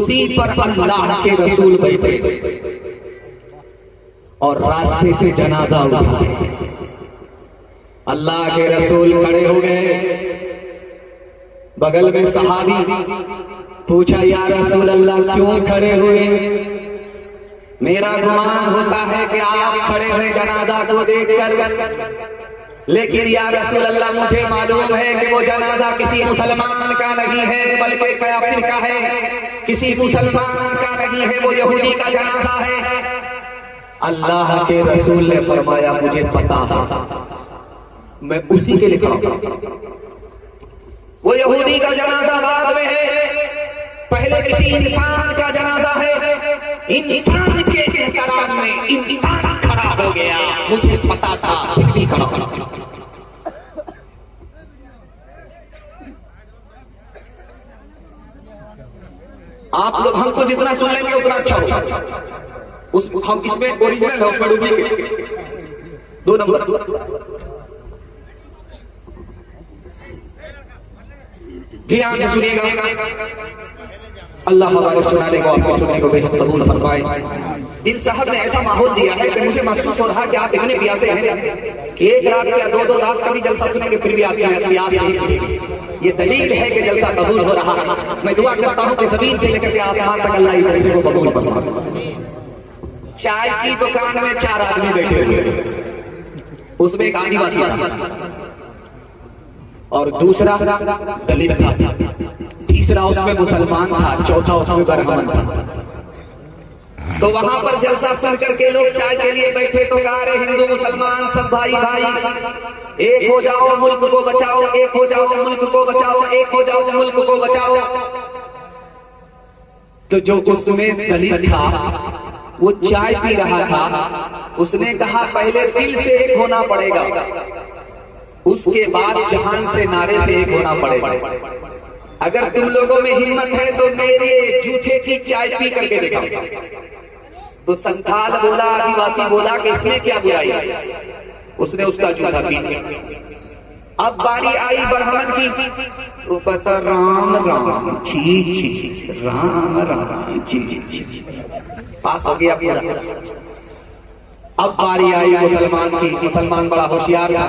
कुर्सी पर अल्लाह के रसूल बैठे और रास्ते से जनाजा उठाए। अल्लाह के रसूल खड़े हो गए, बगल में सहाबी पूछा, या रसूल अल्लाह क्यों खड़े हुए? मेरा गुमान होता है कि आप खड़े हुए जनाजा को देखकर, लेकिन या रसूल अल्लाह मुझे मालूम है कि वो जनाजा किसी मुसलमान का नहीं है बल्कि काफिर का है, किसी मुसलमान का नहीं है, वो यहूदी का जनाजा है। अल्लाह के रसूल ने फरमाया, मुझे पता है, मैं उसी के लिए खड़ा हूं। वो यहूदी का जनाजा बाद में है, पहले किसी इंसान का जनाजा है। इंसान के एहतराम में इंसान खड़ा हो गया, मुझे पता था फिर भी खड़ा हो। आप लोग हमको जितना सुन लेंगे उतना अच्छा होगा। उस हम इसमें ओरिजिनल है, उसमें डुप्लीकेट 2 नंबर। ध्यान से सुनिएगा, अल्लाह हमारे सुनाने को आपके सुनने को बेहद कबूल फरमाए। दिल साहब ने ऐसा माहौल दिया है कि मुझे महसूस हो रहा है कि आप इतने प्यासे हैं कि 1 रात या 2 रात का भी जलसा सुनेंगे फिर भी आपकी प्यास नहीं मिलेगी। ये दलील है कि जलसा कबूल हो रहा है। मैं दुआ करता हूँ कि जमीन से लेकर के आसमान तक अल्लाह इस जलसे को कबूल फरमाए। चाय की दुकान में 4 आदमी बैठे हुए, उसमें एक आदिवासी था और दूसरा दलित था, तीसरा उसमें मुसलमान था, चौथा उसमें ब्राह्मण था। तो वहां पर जलसा सुन करके लोग चाय के लिए बैठे तो गा रहे, हिंदू मुसलमान सब भाई भाई, एक हो जाओ मुल्क को बचाओ, एक हो जाओ मुल्क को बचाओ, एक हो जाओ मुल्क को बचाओ। तो जो उसमें दलित था वो चाय पी रहा था, उसने कहा पहले दिल से एक होना पड़ेगा, उसके बाद जहान से नारे से एक होना पड़ेगा। अगर तुम लोगों में हिम्मत है तो मेरे जूठे की चाय पी करके दिखाओ। तो संथाल बोला, आदिवासी बोला कि इसमें क्या बुराई है, उसने उसका जूठा पी लिया। अब बारी आई ब्राह्मण की, तो कहता राम राम छी छी, राम राम छी छी, पास हो गया पूरा। अब बारी आई मुसलमान की, मुसलमान बड़ा होशियार था,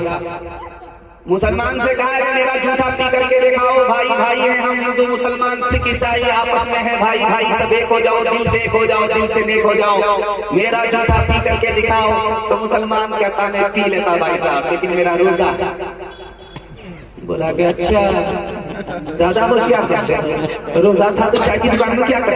मुसलमान से कहा कि मेरा जूठा पी करके दिखाओ, भाई भाई है हम, हिंदू मुसलमान सिख ईसाई आपस में है, भाई भाई सब एक हो जाओ, दिल से एक हो जाओ, दिल से नेक हो जाओ, मेरा जूठा पी करके दिखाओ। तो मुसलमान कहता मैं पी लेता भाई साहब, लेकिन मेरा रोजा। बोला कि अच्छा ज्यादा होशियार, रोजा था तो चाय की दुकान में क्या कर